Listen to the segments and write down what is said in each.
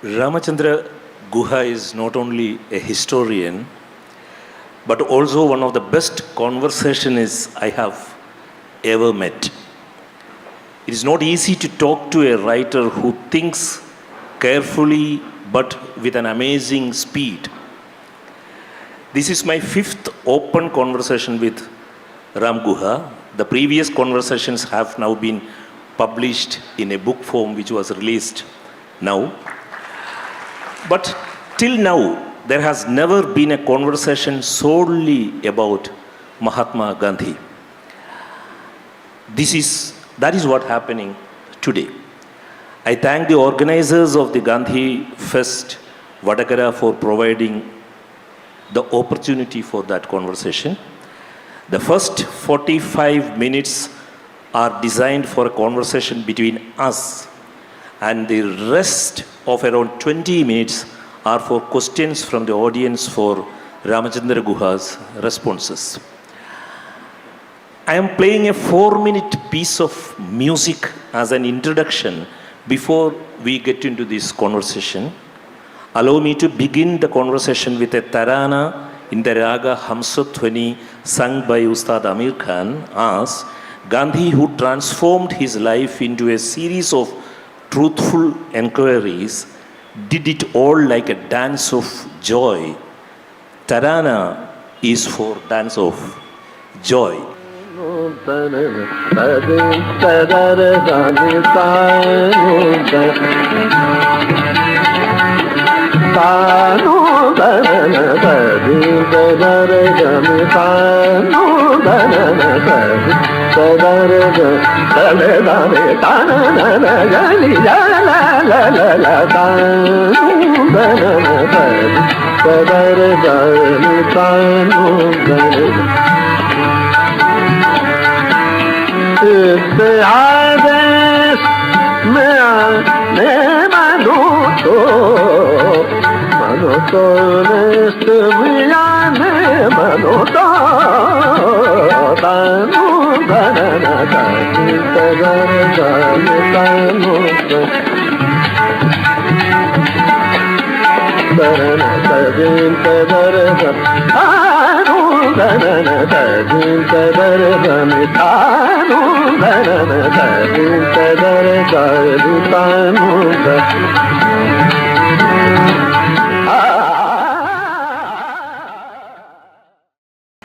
Ramachandra Guha is not only a historian, but also one of the best conversationists I have ever met. It is not easy to talk to a writer who thinks carefully but with an amazing speed. This is my fifth open conversation with Ram Guha. The previous conversations have now been published in a book form which was released now. But till now, there has never been a conversation solely about Mahatma Gandhi. That is what happening today. I thank the organizers of the Gandhi Fest, Vadakara, for providing the opportunity for that conversation. The first 45 minutes are designed for a conversation between us, and the rest of around 20 minutes are for questions from the audience for Ramachandra Guha's responses. I am playing a 4-minute piece of music as an introduction before we get into this conversation. Allow me to begin the conversation with a tarana in the raga Hamsathwani sung by Ustad Amir Khan as Gandhi, who transformed his life into a series of truthful enquiries, did it all like a dance of joy. Tarana is for dance of joy.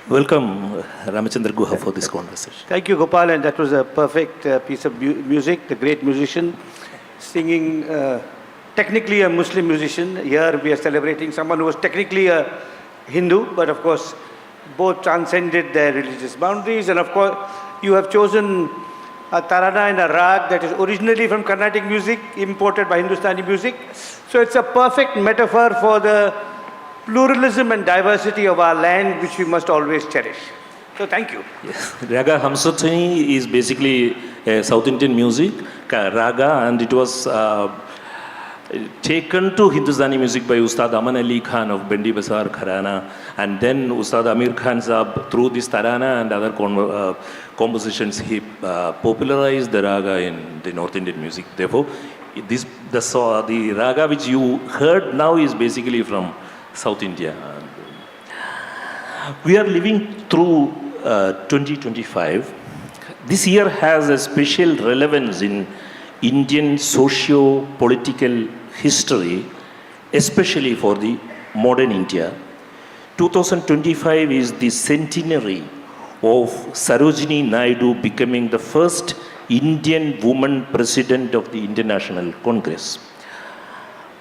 Welcome, Ramachandra Guha, for this conversation. Thank you, Gopal, and that was a perfect piece of music. The great musician singing, technically a Muslim musician. Here we are celebrating someone who was technically a Hindu, but of course both transcended their religious boundaries. And of course you have chosen a tarana and a rag that is originally from Carnatic music, imported by Hindustani music. So it's a perfect metaphor for the pluralism and diversity of our land, which we must always cherish. So thank you. Yes. Raga Hamsathwani is basically South Indian music, raga, and it was taken to Hindustani music by Ustad Aman Ali Khan of Bendi Basar Gharana, and then Ustad Amir Khan Saab, through this tarana and other compositions, he popularized the raga in the North Indian music. Therefore, the raga which you heard now is basically from South India. We are living through 2025. This year has a special relevance in Indian socio-political history, especially for the modern India. 2025 is the centenary of Sarojini Naidu becoming the first Indian woman president of the International Congress.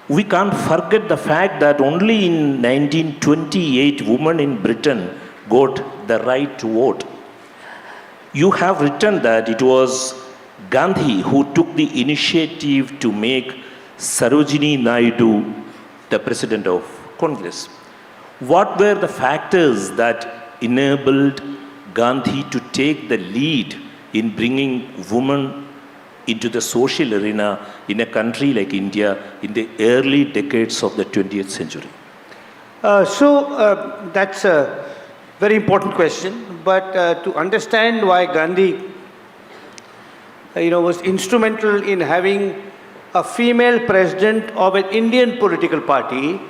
We can't forget the fact that only in 1928 women in Britain got the right to vote. You have written that it was Gandhi who took the initiative to make Sarojini Naidu the president of Congress. What were the factors that enabled Gandhi to take the lead in bringing women into the social arena in a country like India in the early decades of the 20th century? That's a very important question, but to understand why Gandhi was instrumental in having a female president of an Indian political party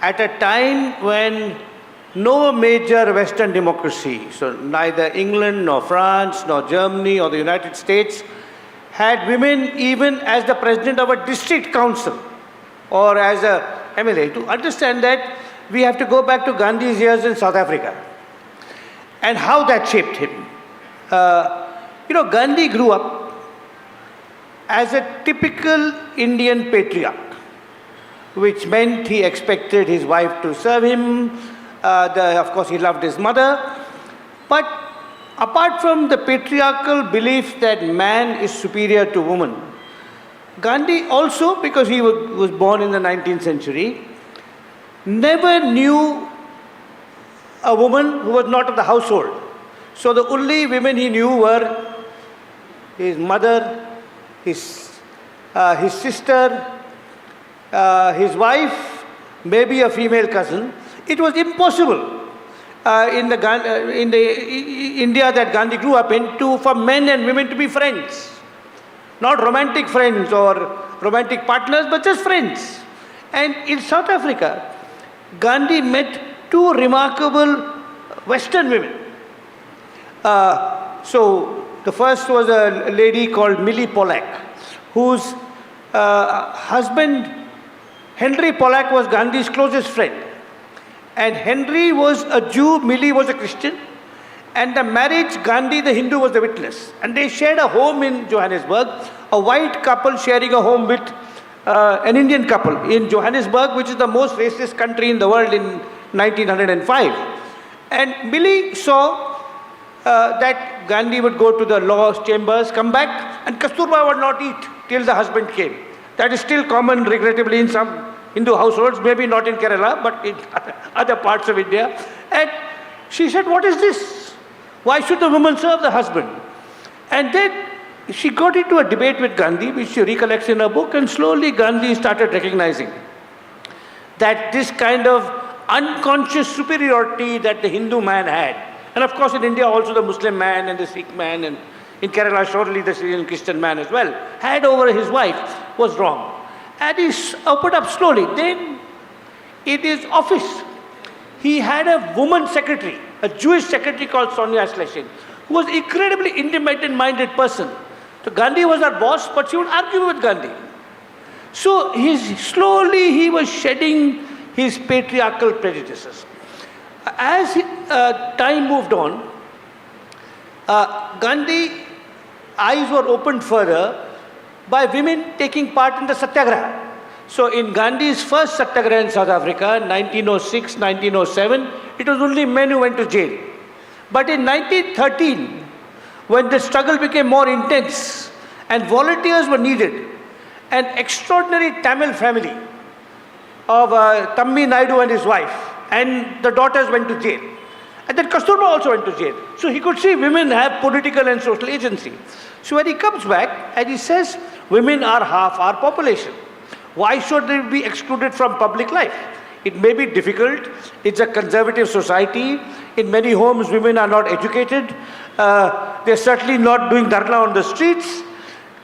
at a time when no major Western democracy, so neither England nor France nor Germany or the United States, had women even as the president of a district council or as a MLA. To understand that, we have to go back to Gandhi's years in South Africa and how that shaped him. Gandhi grew up as a typical Indian patriarch, which meant he expected his wife to serve him. Of course, he loved his mother. But apart from the patriarchal belief that man is superior to woman, Gandhi also, because he was born in the 19th century, never knew a woman who was not of the household. So the only women he knew were his mother, his sister, his wife, maybe a female cousin. It was impossible in the India that Gandhi grew up in for men and women to be friends. Not romantic friends or romantic partners, but just friends. And in South Africa, Gandhi met two remarkable Western women. So the first was a lady called Millie Pollack, whose husband, Henry Pollack, was Gandhi's closest friend. And Henry was a Jew, Millie was a Christian. And the marriage, Gandhi, the Hindu, was the witness. And they shared a home in Johannesburg, a white couple sharing a home with an Indian couple in Johannesburg, which is the most racist country in the world in 1905. And Millie saw that Gandhi would go to the law chambers, come back, and Kasturba would not eat till the husband came. That is still common, regrettably, in some Hindu households, maybe not in Kerala, but in other parts of India. And she said, "What is this? Why should the woman serve the husband?" And then she got into a debate with Gandhi, which she recollects in her book, and slowly Gandhi started recognizing that this kind of unconscious superiority that the Hindu man had, and of course in India also the Muslim man and the Sikh man, and in Kerala surely the Syrian Christian man as well, had over his wife, was wrong. And he opened up slowly. Then in his office, he had a woman secretary, a Jewish secretary called Sonia Schlesing, who was incredibly independent-minded person. So Gandhi was her boss, but she would argue with Gandhi. So slowly he was shedding his patriarchal prejudices. As time moved on, Gandhi's eyes were opened further by women taking part in the Satyagraha. So in Gandhi's first Satyagraha in South Africa, 1906, 1907, it was only men who went to jail. But in 1913, when the struggle became more intense and volunteers were needed, an extraordinary Tamil family of Tammi Naidu and his wife and the daughters went to jail. And then Kasturba also went to jail. So he could see women have political and social agency. So when he comes back and he says, women are half our population. Why should they be excluded from public life? It may be difficult. It's a conservative society. In many homes, women are not educated. They're certainly not doing dharna on the streets.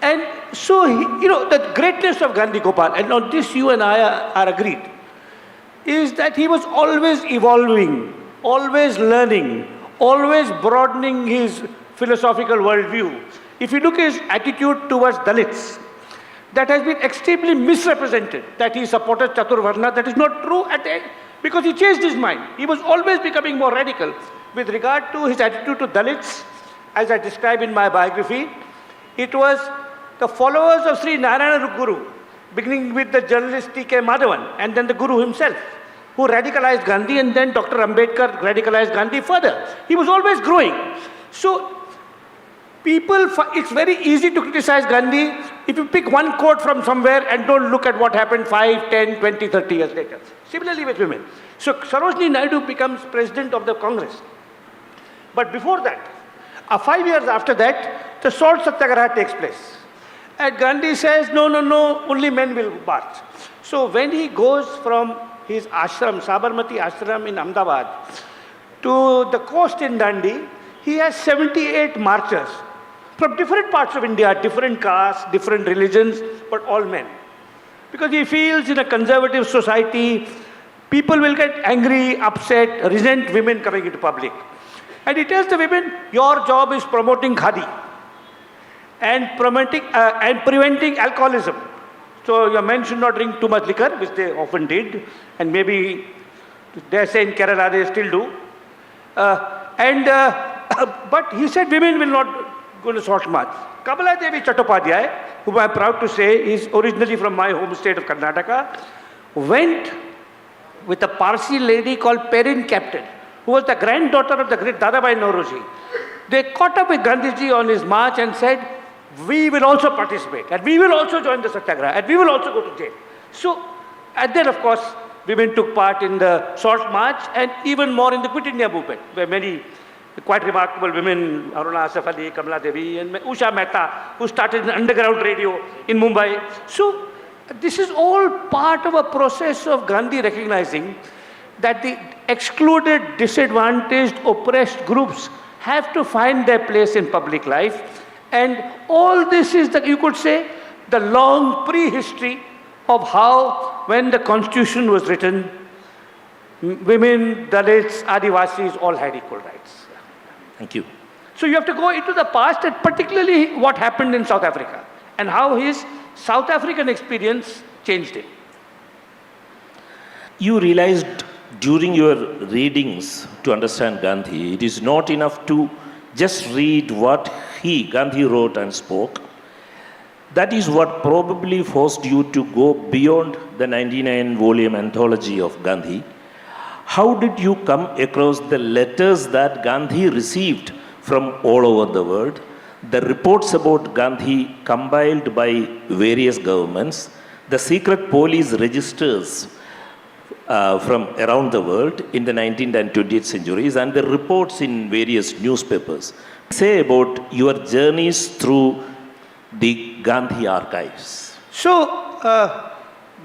And so, the greatness of Gandhi Gopal, and on this you and I are agreed, is that he was always evolving, always learning, always broadening his philosophical worldview. If you look at his attitude towards Dalits, that has been extremely misrepresented, that he supported Chaturvarna. That is not true because he changed his mind. He was always becoming more radical. With regard to his attitude to Dalits, as I describe in my biography, it was the followers of Sri Narayana Guru, beginning with the journalist T.K. Madhavan, and then the Guru himself, who radicalized Gandhi, and then Dr. Ambedkar radicalized Gandhi further. He was always growing. So, it's very easy to criticize Gandhi if you pick one quote from somewhere and don't look at what happened 5, 10, 20, 30 years later. Similarly with women. So Sarojini Naidu becomes president of the Congress. But before that, 5 years after that, the Salt Satyagraha takes place. And Gandhi says, no, only men will march. So when he goes from his ashram, Sabarmati ashram in Ahmedabad, to the coast in Dandi, he has 78 marchers from different parts of India, different castes, different religions, but all men. Because he feels in a conservative society, people will get angry, upset, resent women coming into public. And he tells the women, your job is promoting khadi and preventing alcoholism. So your men should not drink too much liquor, which they often did, and maybe they say in Kerala they still do. But he said women will not go to salt much. Kamala Devi Chattopadhyay, whom I am proud to say is originally from my home state of Karnataka, went with a Parsi lady called Perin Captain, who was the granddaughter of the great Dadabhai Nauroji. They caught up with Gandhiji on his march and said, we will also participate, and we will also join the Satyagraha, and we will also go to jail. So, and then of course, women took part in the Salt March and even more in the Quit India movement, where many quite remarkable women, Aruna Asaf Ali, Kamala Devi, and Usha Mehta, who started an underground radio in Mumbai. So, this is all part of a process of Gandhi recognizing that the excluded, disadvantaged, oppressed groups have to find their place in public life. And all this is, you could say, the long prehistory of how, when the constitution was written, women, Dalits, Adivasis all had equal rights. Thank you. So you have to go into the past, and particularly what happened in South Africa and how his South African experience changed him. You realized during your readings to understand Gandhi, it is not enough to just read what Gandhi wrote and spoke. That is what probably forced you to go beyond the 99-volume anthology of Gandhi. How did you come across the letters that Gandhi received from all over the world, the reports about Gandhi compiled by various governments, the secret police registers from around the world in the 19th and 20th centuries, and the reports in various newspapers? Say about your journeys through the Gandhi archives. So,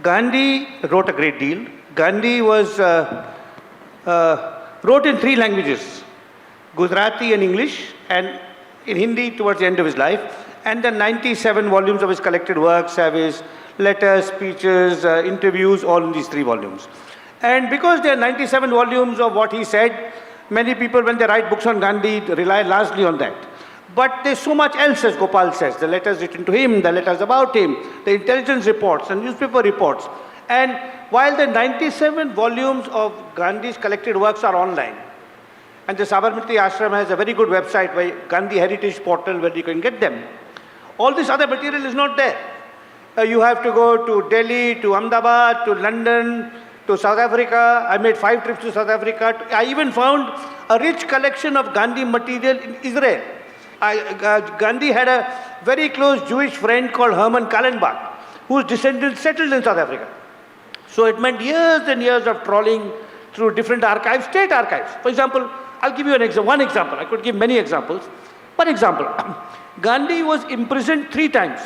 Gandhi wrote a great deal. Gandhi was wrote in 3 languages, Gujarati and English, and in Hindi towards the end of his life. And the 97 volumes of his collected works have his letters, speeches, interviews, all in these 3 volumes. And because there are 97 volumes of what he said, many people, when they write books on Gandhi, rely largely on that. But there's so much else, as Gopal says, the letters written to him, the letters about him, the intelligence reports, and newspaper reports. And while the 97 volumes of Gandhi's collected works are online, and the Sabarmati Ashram has a very good website, Gandhi Heritage Portal, where you can get them, all this other material is not there. You have to go to Delhi, to Ahmedabad, to London, to South Africa. I made 5 trips to South Africa. I even found a rich collection of Gandhi material in Israel. Gandhi had a very close Jewish friend called Herman Kallenbach, whose descendants settled in South Africa. So it meant years and years of trawling through different archives, state archives. For example, I'll give you one example. I could give many examples. For example, Gandhi was imprisoned 3 times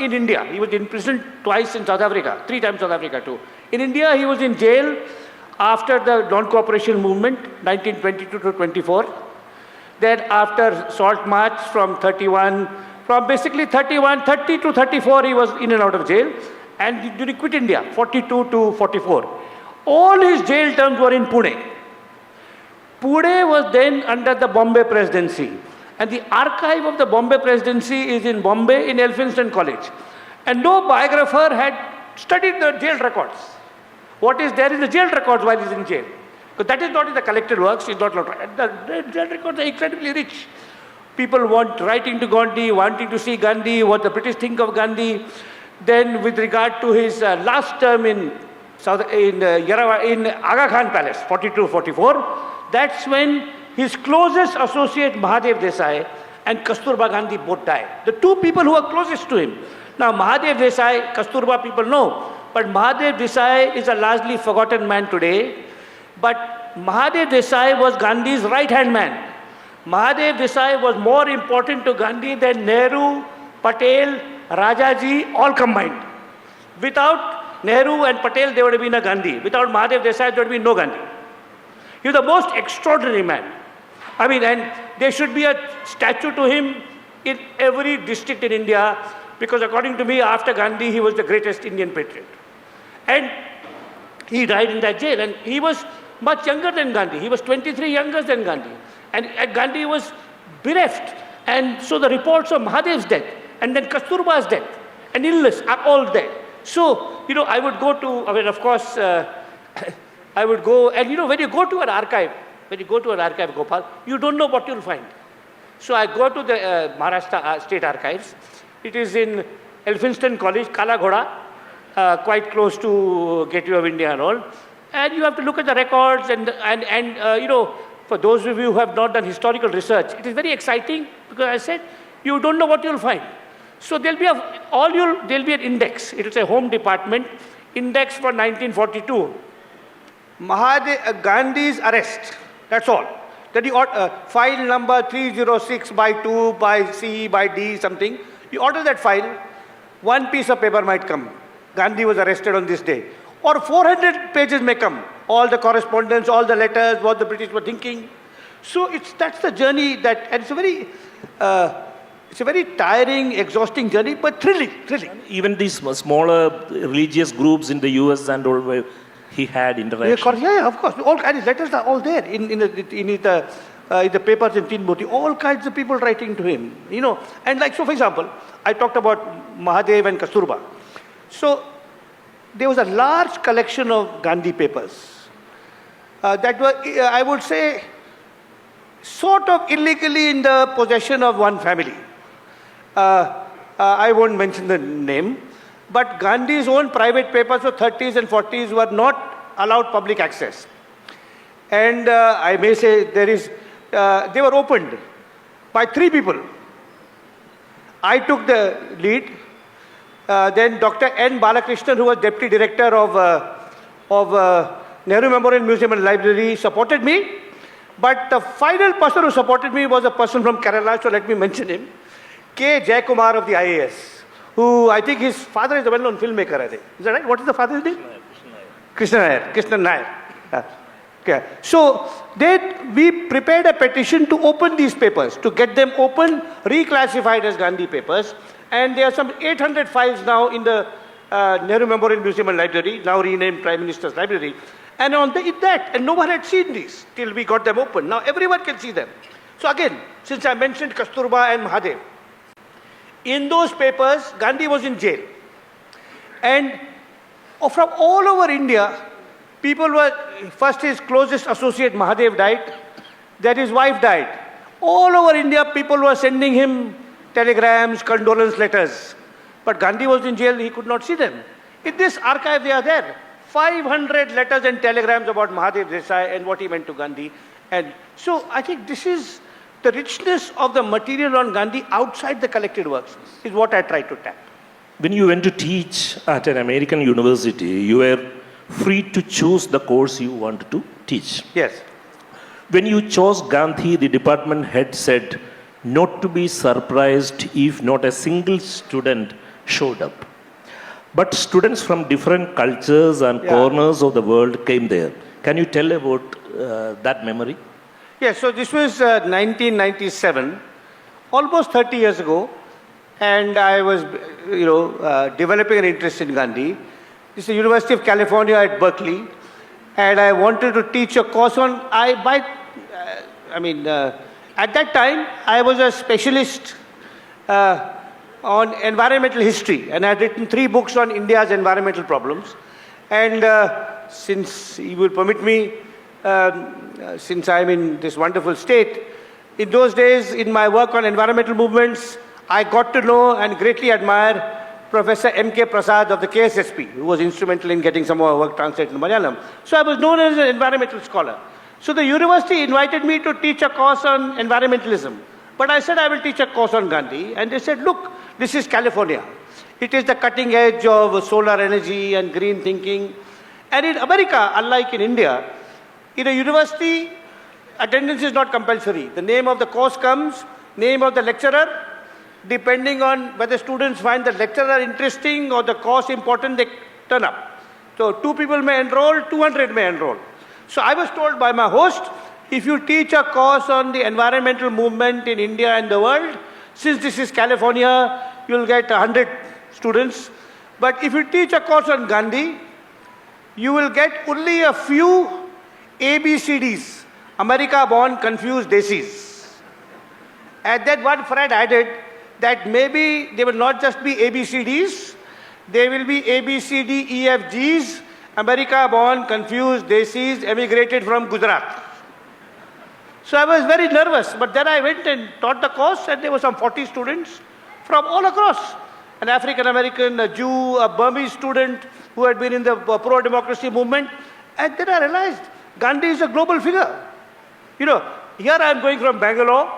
in India. He was imprisoned twice in South Africa, 3 times South Africa too. In India, he was in jail after the non-cooperation movement, 1922 to 24. Then after Salt March from 30 to 34, he was in and out of jail. And during Quit India, 42 to 44. All his jail terms were in Pune. Pune was then under the Bombay Presidency. And the archive of the Bombay Presidency is in Bombay in Elphinstone College. And no biographer had studied the jail records. What is there in the jail records while he's in jail? Because that is not in the collected works. It's not the jail records are incredibly rich. People writing to Gandhi, wanting to see Gandhi, what the British think of Gandhi. Then with regard to his last term in Aga Khan Palace, 42-44, that's when his closest associate Mahadev Desai and Kasturba Gandhi both died. The 2 people who are closest to him. Now Mahadev Desai, Kasturba people know, but Mahadev Desai is a largely forgotten man today. But Mahadev Desai was Gandhi's right-hand man. Mahadev Desai was more important to Gandhi than Nehru, Patel, Rajaji, all combined. Without Nehru and Patel, there would have been a Gandhi. Without Mahadev Desai, there would have been no Gandhi. He was the most extraordinary man. And there should be a statue to him in every district in India, because according to me, after Gandhi, he was the greatest Indian patriot. And he died in that jail, and he was much younger than Gandhi. He was 23 younger than Gandhi. And Gandhi was bereft. And so the reports of Mahadev's death, and then Kasturba's death, and illness are all there. So, I would go to, of course, I would go, and when you go to an archive, Gopal, you don't know what you'll find. So I go to the Maharashtra State Archives. It is in Elphinstone College, Kala Ghoda, quite close to Gateway of India and all. And you have to look at the records and for those of you who have not done historical research, it is very exciting because I said, you don't know what you'll find. So there'll be an index. It will say Home Department, index for 1942. Gandhi's arrest, that's all. That you file number 306 by 2 by C by D something. You order that file, one piece of paper might come. Gandhi was arrested on this day. Or 400 pages may come. All the correspondence, all the letters, what the British were thinking. So that's the journey and it's a very tiring, exhausting journey, but thrilling. Even these smaller religious groups in the US and all where he had interaction. Yeah, of course. All kinds of letters are all there in the papers in Tinmurti. All kinds of people writing to him. And so for example, I talked about Mahadev and Kasturba. So there was a large collection of Gandhi papers that were, I would say, sort of illegally in the possession of one family. I won't mention the name, but Gandhi's own private papers of 30s and 40s were not allowed public access. And I may say they were opened by 3 people. I took the lead. Then Dr. N. Balakrishnan, who was deputy director of Nehru Memorial Museum and Library, supported me. But the final person who supported me was a person from Kerala, so let me mention him. K. Jayakumar of the IAS, who I think his father is a well-known filmmaker, I think. Is that right? What is the father's name? Krishna Nair. Okay. So then we prepared a petition to open these papers, to get them open, reclassified as Gandhi papers. And there are some 800 files now in the Nehru Memorial Museum and Library, now renamed Prime Minister's Library. And and no one had seen these till we got them open. Now everyone can see them. So again, since I mentioned Kasturba and Mahadev, in those papers, Gandhi was in jail. And from all over India, people were, first his closest associate Mahadev died, then his wife died. All over India, people were sending him telegrams, condolence letters. But Gandhi was in jail, he could not see them. In this archive, they are there. 500 letters and telegrams about Mahadev Desai and what he meant to Gandhi. And so I think this is the richness of the material on Gandhi outside the collected works is what I try to tap. When you went to teach at an American university, you were free to choose the course you wanted to teach. Yes. When you chose Gandhi, the department head said not to be surprised if not a single student showed up. But students from different cultures and corners of the world came there. Can you tell about that memory? Yes, so this was 1997, almost 30 years ago, and I was, developing an interest in Gandhi. This is the University of California at Berkeley, and I wanted to teach a course on, at that time, I was a specialist on environmental history, and I had written 3 books on India's environmental problems. And since you will permit me, since I'm in this wonderful state, in those days, in my work on environmental movements, I got to know and greatly admire Professor M.K. Prasad of the KSSP, who was instrumental in getting some of our work translated to Malayalam. So I was known as an environmental scholar. So the university invited me to teach a course on environmentalism. But I said I will teach a course on Gandhi. And they said, look, this is California. It is the cutting edge of solar energy and green thinking. And in America, unlike in India, in a university, attendance is not compulsory. The name of the course comes, name of the lecturer. Depending on whether students find the lecturer interesting or the course important, they turn up. So 2 people may enroll, 200 may enroll. So I was told by my host, if you teach a course on the environmental movement in India and the world, since this is California, you'll get 100 students. But if you teach a course on Gandhi, you will get only a few ABCDs, America-born confused desis. And then one friend added that maybe they will not just be ABCDs, they will be ABCDEFGs, America-born confused desis, emigrated from Gujarat. So I was very nervous, but then I went and taught the course, and there were some 40 students from all across. An African-American, a Jew, a Burmese student who had been in the pro-democracy movement. And then I realized Gandhi is a global figure. You know, here I am going from Bangalore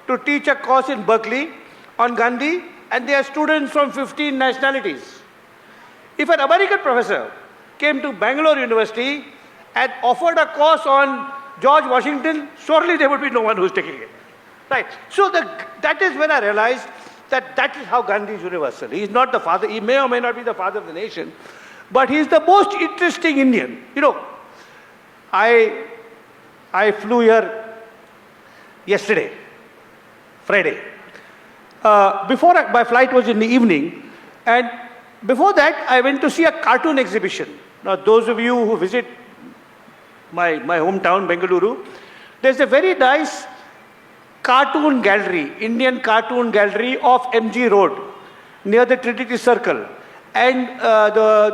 to teach a course in Berkeley on Gandhi, and there are students from 15 nationalities. If an American professor came to Bangalore University and offered a course on George Washington, surely there would be no one who's taking it. Right? So that is when I realized that is how Gandhi is universal. He is not the father, he may or may not be the father of the nation, but he is the most interesting Indian. You know, I flew here yesterday, Friday. My flight was in the evening, and before that I went to see a cartoon exhibition. Now those of you who visit my hometown, Bengaluru, there's a very nice cartoon gallery, Indian cartoon gallery off MG Road, near the Trinity Circle. And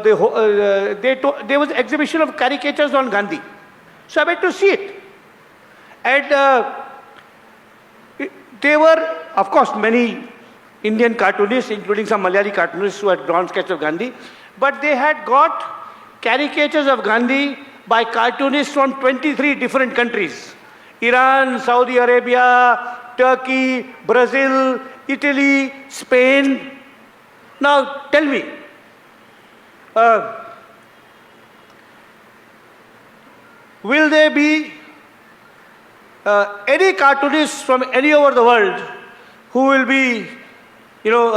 there was an exhibition of caricatures on Gandhi. So I went to see it. And there were, of course, many Indian cartoonists, including some Malayali cartoonists who had drawn sketches of Gandhi. But they had got caricatures of Gandhi by cartoonists from 23 different countries. Iran, Saudi Arabia, Turkey, Brazil, Italy, Spain. Now tell me, will there be any cartoonists from any over the world who will be, you know,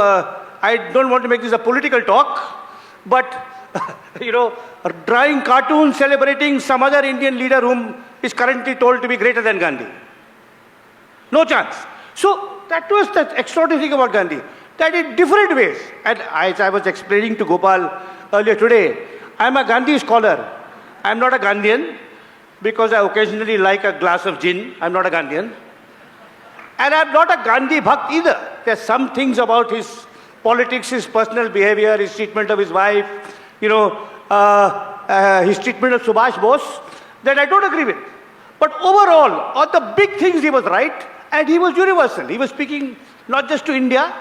I don't want to make this a political talk, but, you know, drawing cartoons celebrating some other Indian leader whom is currently told to be greater than Gandhi? No chance. So that was the extraordinary thing about Gandhi, that in different ways, and as I was explaining to Gopal earlier today, I'm a Gandhi scholar. I'm not a Gandhian, because I occasionally like a glass of gin. I'm not a Gandhian. And I'm not a Gandhi Bhakt either. There's some things about his politics, his personal behavior, his treatment of his wife, you know, his treatment of Subhash Bose, that I don't agree with. But overall, on the big things he was right, and he was universal. He was speaking not just to India.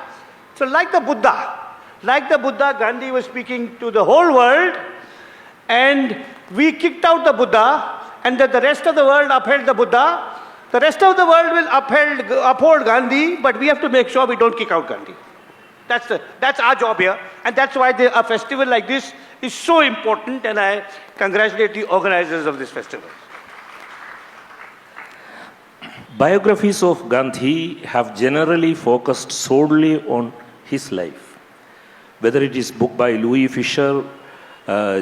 So like the Buddha, Gandhi was speaking to the whole world, and we kicked out the Buddha, and that the rest of the world upheld the Buddha. The rest of the world will uphold Gandhi, but we have to make sure we don't kick out Gandhi. That's our job here, and that's why a festival like this is so important, and I congratulate the organizers of this festival. Biographies of Gandhi have generally focused solely on his life. Whether it is book by Louis Fisher,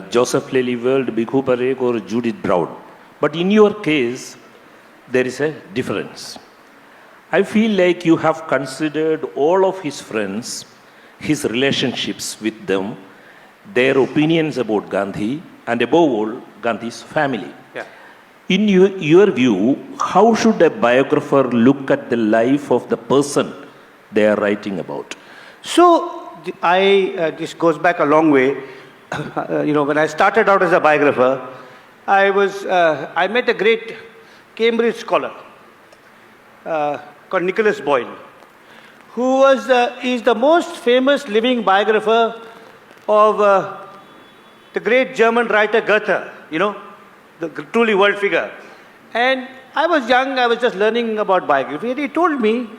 Joseph Lely-Weld, Bhikhu Parekh, or Judith Brown. But in your case, there is a difference. I feel like you have considered all of his friends, his relationships with them, their opinions about Gandhi, and above all, Gandhi's family. Yeah. In your view, how should a biographer look at the life of the person they are writing about? So, this goes back a long way. You know, when I started out as a biographer, I met a great Cambridge scholar called Nicholas Boyle, who is the most famous living biographer of the great German writer Goethe, you know, the truly world figure. And I was young, I was just learning about biography, and he told me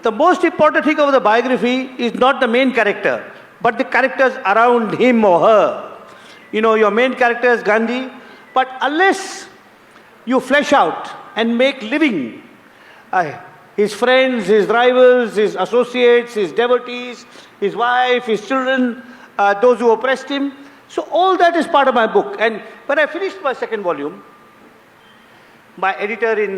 the most important thing of the biography is not the main character, but the characters around him or her. You know, your main character is Gandhi, but unless you flesh out and make living his friends, his rivals, his associates, his devotees, his wife, his children, those who oppressed him. So all that is part of my book. And when I finished my second volume, my editor in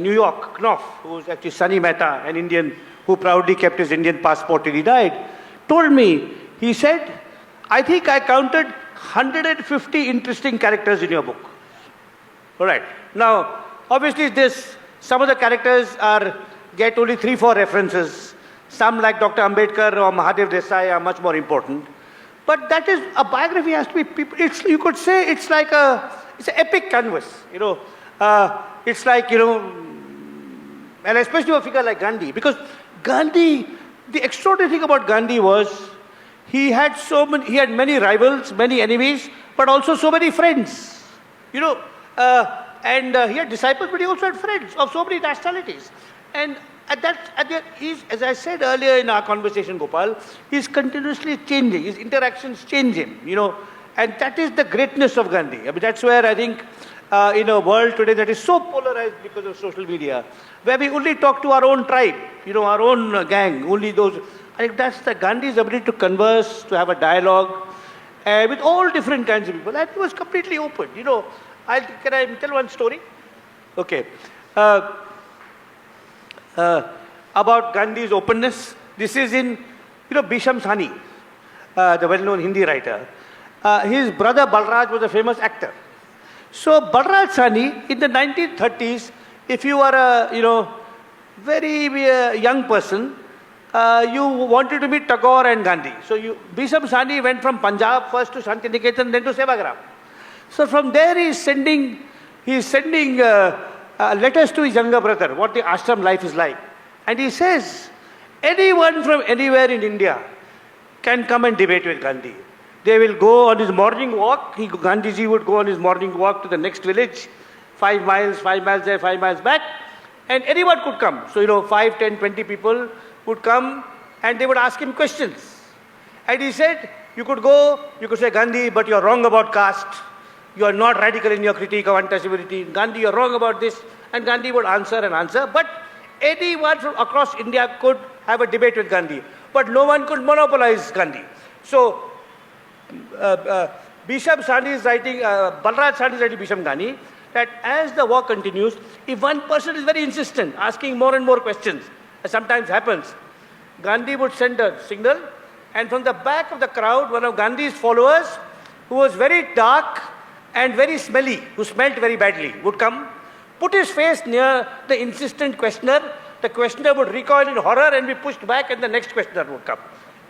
New York, Knopf, who was actually Sunny Mehta, an Indian who proudly kept his Indian passport till he died, told me, he said, I think I counted 150 interesting characters in your book. All right. Now, obviously some of the characters get only 3-4 references. Some like Dr. Ambedkar or Mahadev Desai are much more important. But that is, a biography has to be, you could say it's like it's an epic canvas, it's like, and especially a figure like Gandhi, because Gandhi, the extraordinary thing about Gandhi was, he had many rivals, many enemies, but also so many friends, and he had disciples, but he also had friends of so many nationalities. And as I said earlier in our conversation, Gopal, he's continuously changing. His interactions change him, and that is the greatness of Gandhi. I mean, that's where I think in a world today that is so polarized because of social media, where we only talk to our own tribe, our own gang, only those. I think that's the Gandhi's ability to converse, to have a dialogue with all different kinds of people. And he was completely open. Can I tell one story? Okay. About Gandhi's openness. This is in, Bhisham Sani, the well-known Hindi writer. His brother Balraj was a famous actor. So Balraj Sani, in the 1930s, if you are a, very young person, you wanted to meet Tagore and Gandhi. So Bhisham Sani went from Punjab first to Shantiniketan, then to Sevagram. So from there he is sending letters to his younger brother, what the ashram life is like. And he says, anyone from anywhere in India can come and debate with Gandhi. They will go on his morning walk. Gandhiji would go on his morning walk to the next village, 5 miles there, 5 miles back, and anyone could come. So, 5, 10, 20 people would come and they would ask him questions. And he said, you could say, Gandhi, but you're wrong about caste. You are not radical in your critique of untouchability. Gandhi, you're wrong about this. And Gandhi would answer. But anyone from across India could have a debate with Gandhi. But no one could monopolize Gandhi. So, Bhisham Sani is writing, Balraj Sani is writing Bhisham Gandhi, that as the war continues, if one person is very insistent, asking more and more questions, as sometimes happens, Gandhi would send a signal, and from the back of the crowd, one of Gandhi's followers, who was very dark and very smelly, who smelled very badly, would come, put his face near the insistent questioner. The questioner would recoil in horror and be pushed back, and the next questioner would come.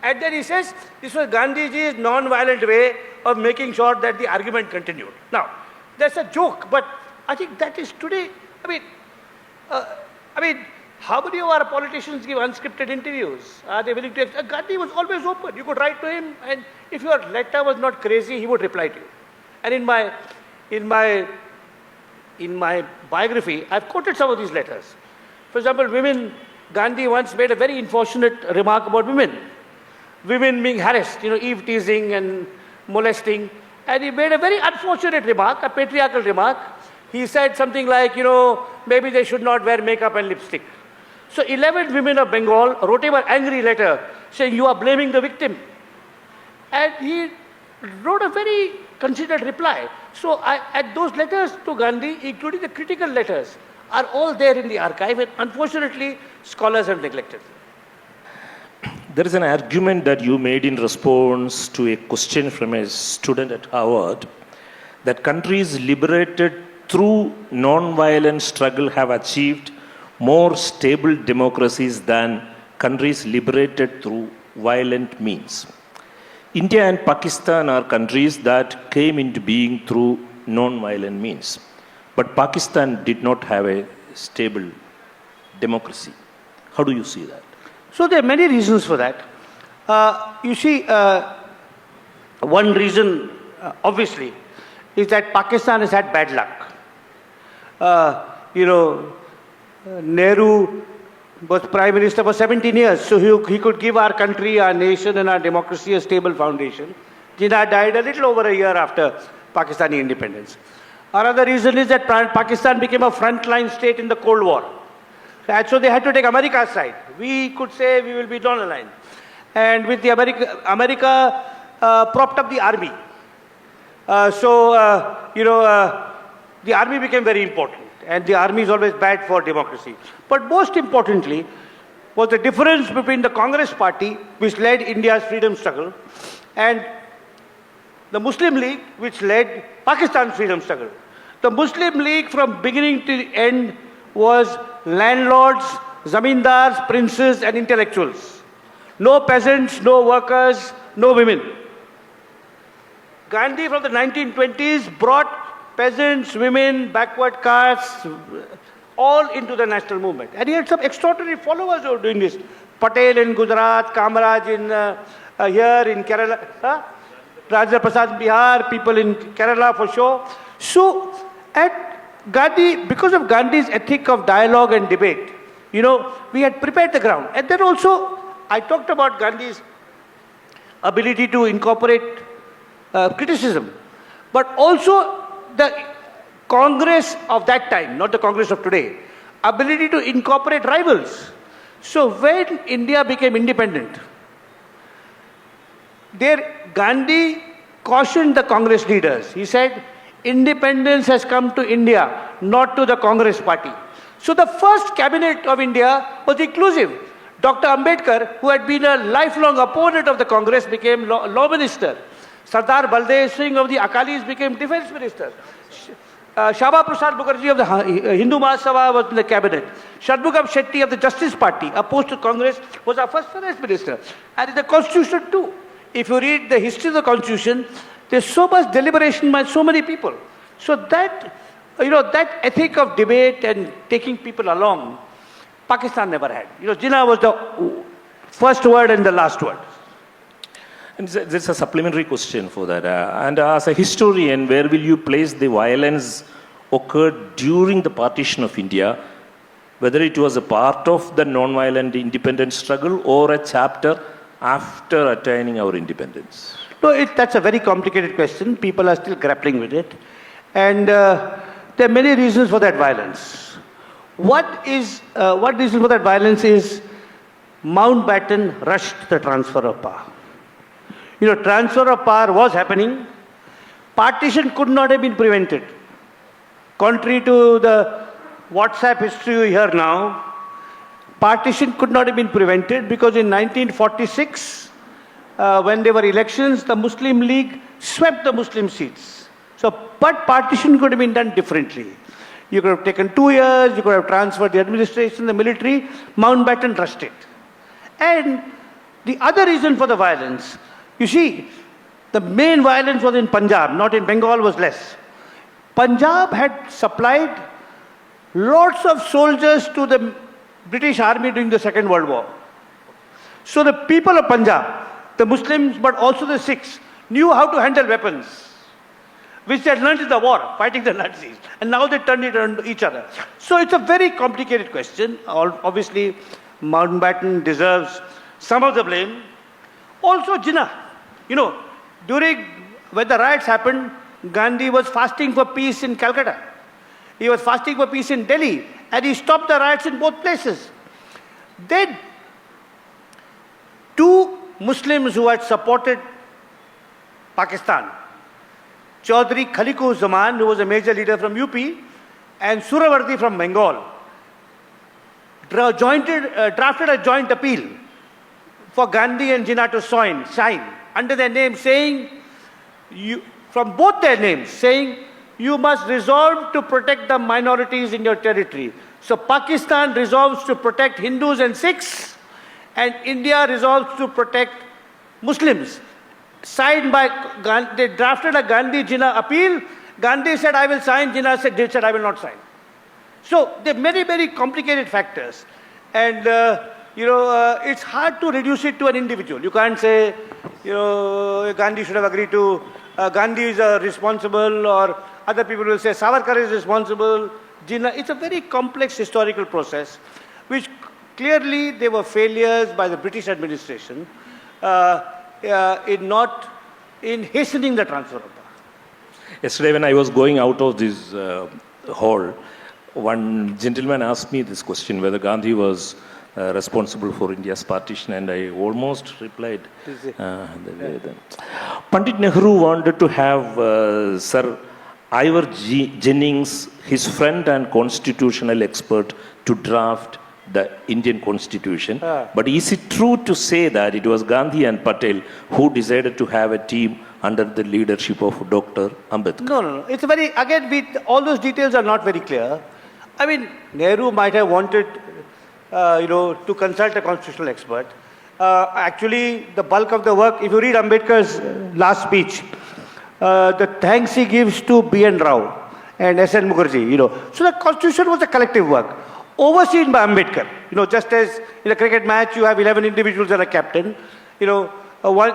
And then he says, this was Gandhiji's non-violent way of making sure that the argument continued. Now, that's a joke, but I think that is today, how many of our politicians give unscripted interviews? Are they willing to? Gandhi was always open. You could write to him, and if your letter was not crazy, he would reply to you. And in my biography, I've quoted some of these letters. For example, women, Gandhi once made a very unfortunate remark about women. Women being harassed, eve teasing and molesting. And he made a very unfortunate remark, a patriarchal remark. He said something like, maybe they should not wear makeup and lipstick. So 11 women of Bengal wrote him an angry letter saying, you are blaming the victim. And he wrote a very considered reply. So at those letters to Gandhi, including the critical letters, are all there in the archive, and unfortunately, scholars have neglected them. There is an argument that you made in response to a question from a student at Harvard that countries liberated through non-violent struggle have achieved more stable democracies than countries liberated through violent means. India and Pakistan are countries that came into being through non-violent means. But Pakistan did not have a stable democracy. How do you see that? So there are many reasons for that. One reason, obviously, is that Pakistan has had bad luck. Nehru was Prime Minister for 17 years, so he could give our country, our nation and our democracy a stable foundation. Jinnah died a little over a year after Pakistani independence. Another reason is that Pakistan became a frontline state in the Cold War. And so they had to take America's side. We could say we will be non-aligned. And with the America propped up the army. the army became very important. And the army is always bad for democracy. But most importantly was the difference between the Congress party, which led India's freedom struggle, and the Muslim League, which led Pakistan's freedom struggle. The Muslim League from beginning to end was landlords, zamindars, princes and intellectuals. No peasants, no workers, no women. Gandhi from the 1920s brought peasants, women, backward castes, all into the national movement. And he had some extraordinary followers who were doing this. Patel in Gujarat, Kamaraj in here in Kerala, Rajendra Prasad in Bihar, people in Kerala for sure. So at Gandhi, because of Gandhi's ethic of dialogue and debate, we had prepared the ground. And then also, I talked about Gandhi's ability to incorporate criticism, but also the Congress of that time, not the Congress of today, ability to incorporate rivals. So when India became independent, there Gandhi cautioned the Congress leaders. He said, independence has come to India, not to the Congress party. So the first cabinet of India was inclusive. Dr. Ambedkar, who had been a lifelong opponent of the Congress, became law minister. Sardar Baldev Singh of the Akalis became defense minister. Shaba Prasad Mukherjee of the Hindu Mahasabha was in the cabinet. Shadmukam Shetty of the Justice Party, opposed to Congress, was our first finance minister. And in the constitution too. If you read the history of the constitution, there's so much deliberation by so many people. So that, that ethic of debate and taking people along, Pakistan never had. Jinnah was the first word and the last word. And there's a supplementary question for that. And as a historian, where will you place the violence occurred during the partition of India, whether it was a part of the non-violent independence struggle or a chapter after attaining our independence? No, that's a very complicated question. People are still grappling with it. And there are many reasons for that violence. What reason for that violence is Mountbatten rushed the transfer of power. Transfer of power was happening. Partition could not have been prevented. Contrary to the WhatsApp history you hear now, partition could not have been prevented because in 1946, when there were elections, the Muslim League swept the Muslim seats. But partition could have been done differently. You could have taken 2 years, you could have transferred the administration, the military. Mountbatten rushed it. And the other reason for the violence, you see, the main violence was in Punjab, not in Bengal, was less. Punjab had supplied lots of soldiers to the British Army during the Second World War. So the people of Punjab, the Muslims but also the Sikhs, knew how to handle weapons, which they had learned in the war, fighting the Nazis. And now they turned it on each other. So it's a very complicated question. Obviously, Mountbatten deserves some of the blame. Also Jinnah. When the riots happened, Gandhi was fasting for peace in Calcutta. He was fasting for peace in Delhi. And he stopped the riots in both places. Then, 2 Muslims who had supported Pakistan, Chaudhry Khaliqur-Zaman, who was a major leader from UP, and Suravardi from Bengal, drafted a joint appeal for Gandhi and Jinnah to sign under their name, saying, from both their names, saying, you must resolve to protect the minorities in your territory. So Pakistan resolves to protect Hindus and Sikhs, and India resolves to protect Muslims. Signed by Gandhi, they drafted a Gandhi-Jinnah appeal. Gandhi said, I will sign. Jinnah said, I will not sign. So there are many, very complicated factors. And, it's hard to reduce it to an individual. You can't say, Gandhi should have agreed to, Gandhi is responsible, or other people will say Savarkar is responsible, Jinnah. It's a very complex historical process, which clearly there were failures by the British administration in hastening the transfer of power. Yesterday when I was going out of this hall, one gentleman asked me this question, whether Gandhi was responsible for India's partition, and I almost replied. Pandit Nehru wanted to have Sir Ivor Jennings, his friend and constitutional expert, to draft the Indian constitution. But is it true to say that it was Gandhi and Patel who decided to have a team under the leadership of Dr. Ambedkar? No. It's all those details are not very clear. I mean, Nehru might have wanted, to consult a constitutional expert. Actually, the bulk of the work, if you read Ambedkar's last speech, the thanks he gives to B.N. Rao and S.N. Mukherjee, So the constitution was a collective work, overseen by Ambedkar. Just as in a cricket match, you have 11 individuals and a captain. Why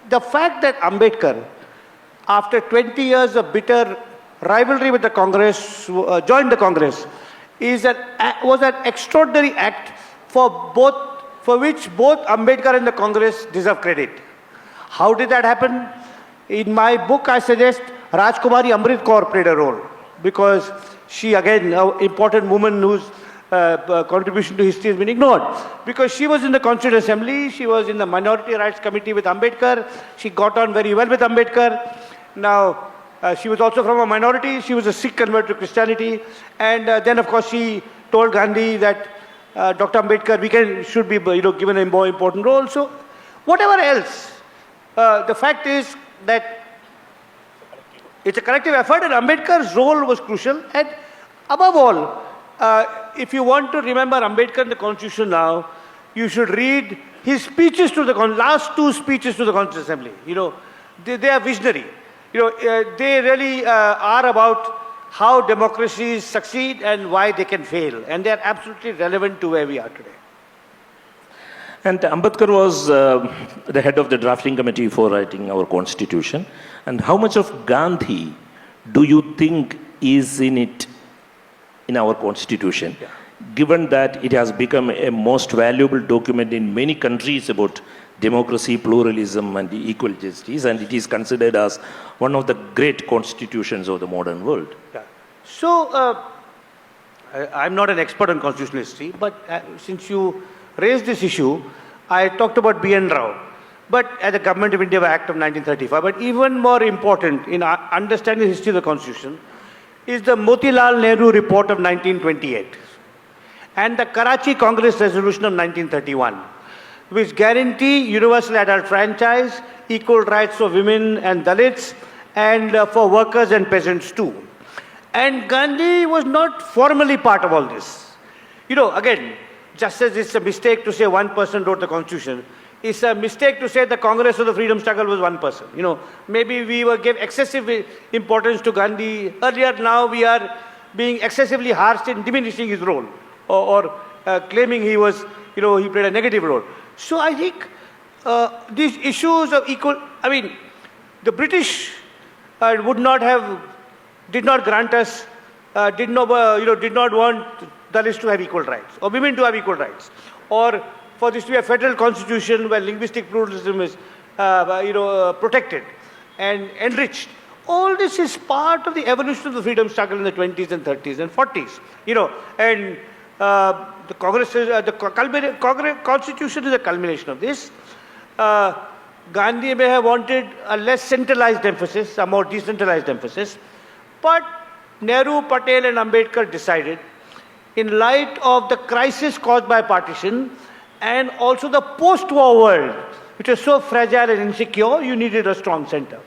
the fact that Ambedkar, after 20 years of bitter rivalry with the Congress, joined the Congress, was an extraordinary act for which both Ambedkar and the Congress deserve credit. How did that happen? In my book, I suggest Rajkumari Amrit Kaur played a role, because she, again, an important woman whose contribution to history has been ignored. Because she was in the Constituent Assembly, she was in the Minority Rights Committee with Ambedkar, she got on very well with Ambedkar. Now, she was also from a minority, she was a Sikh convert to Christianity, and then of course she told Gandhi that Dr. Ambedkar should be given a more important role. So, whatever else, the fact is that it's a collective effort, and Ambedkar's role was crucial. And above all, if you want to remember Ambedkar and the Constitution now, you should read his speeches to the last two speeches to the Constituent Assembly. They are visionary. They really are about how democracies succeed and why they can fail, and they are absolutely relevant to where we are today. And Ambedkar was the head of the drafting committee for writing our constitution. And how much of Gandhi do you think is in our constitution, given that it has become a most valuable document in many countries about democracy, pluralism, and equal justice, and it is considered as one of the great constitutions of the modern world? Yeah. So, I'm not an expert on constitutional history, but since you raised this issue, I talked about B.N. Rao, but as the Government of India Act of 1935. But even more important in understanding the history of the Constitution is the Motilal Nehru Report of 1928 and the Karachi Congress Resolution of 1931, which guarantee universal adult franchise, equal rights for women and Dalits, and for workers and peasants too. And Gandhi was not formally part of all this. Again, just as it's a mistake to say one person wrote the Constitution, it's a mistake to say the Congress of the Freedom Struggle was one person. Maybe we gave excessive importance to Gandhi earlier. Now we are being excessively harsh in diminishing his role or claiming he was, he played a negative role. So I think these issues of the British did not grant us, did not want Dalits to have equal rights or women to have equal rights, or for this to be a federal constitution where linguistic pluralism is protected and enriched. All this is part of the evolution of the freedom struggle in the 20s and 30s and 40s. And the Constitution is a culmination of this. Gandhi may have wanted a less centralized emphasis, a more decentralized emphasis, but Nehru, Patel and Ambedkar decided, in light of the crisis caused by partition and also the post-war world, which is so fragile and insecure, you needed a strong center.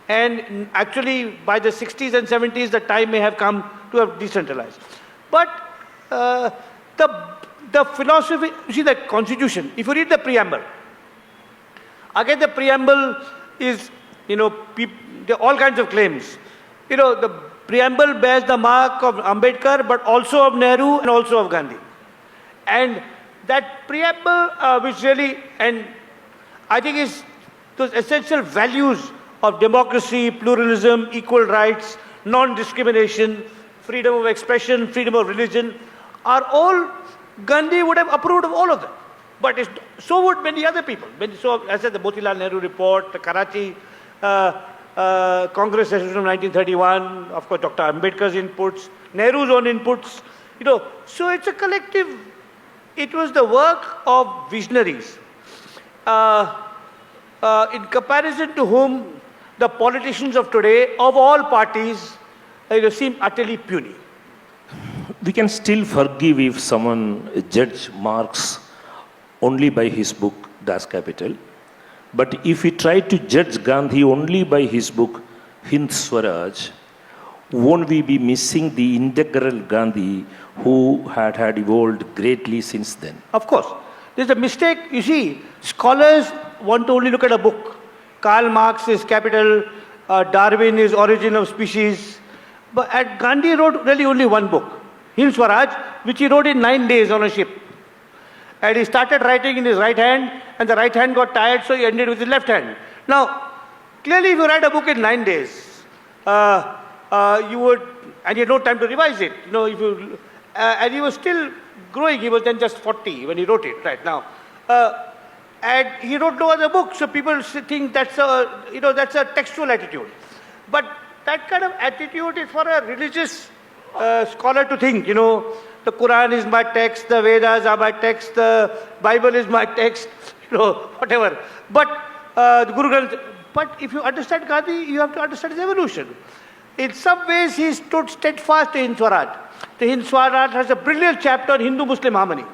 And actually, by the 60s and 70s, the time may have come to have decentralized. But the philosophy, you see the Constitution, if you read the preamble, again the preamble is, there are all kinds of claims. The preamble bears the mark of Ambedkar, but also of Nehru and also of Gandhi. And that preamble, which really, and I think is those essential values of democracy, pluralism, equal rights, non-discrimination, freedom of expression, freedom of religion, are all, Gandhi would have approved of all of them. But so would many other people. So, as I said, the Motilal Nehru report, the Karachi Congress Resolution of 1931, of course, Dr. Ambedkar's inputs, Nehru's own inputs. So it's a collective. It was the work of visionaries, in comparison to whom the politicians of today, of all parties, seem utterly puny. We can still forgive if someone judge Marx only by his book Das Kapital. But if we try to judge Gandhi only by his book Hind Swaraj, won't we be missing the integral Gandhi who had evolved greatly since then? Of course. There's a mistake. You see, scholars want to only look at a book. Karl Marx is Capital, Darwin is Origin of Species. But Gandhi wrote really only one book, Hind Swaraj, which he wrote in 9 days on a ship. And he started writing in his right hand, and the right hand got tired, so he ended with his left hand. Now, clearly if you write a book in 9 days, you would, and you had no time to revise it. And he was still growing. He was then just 40 when he wrote it, right now. And he wrote no other book, so people think that's a textual attitude. But that kind of attitude is for a religious scholar to think, the Quran is my text, the Vedas are my text, the Bible is my text, whatever. But the Guru Granth, but if you understand Gandhi, you have to understand his evolution. In some ways, he stood steadfast to Hind Swaraj. The Hind Swaraj has a brilliant chapter on Hindu-Muslim harmony.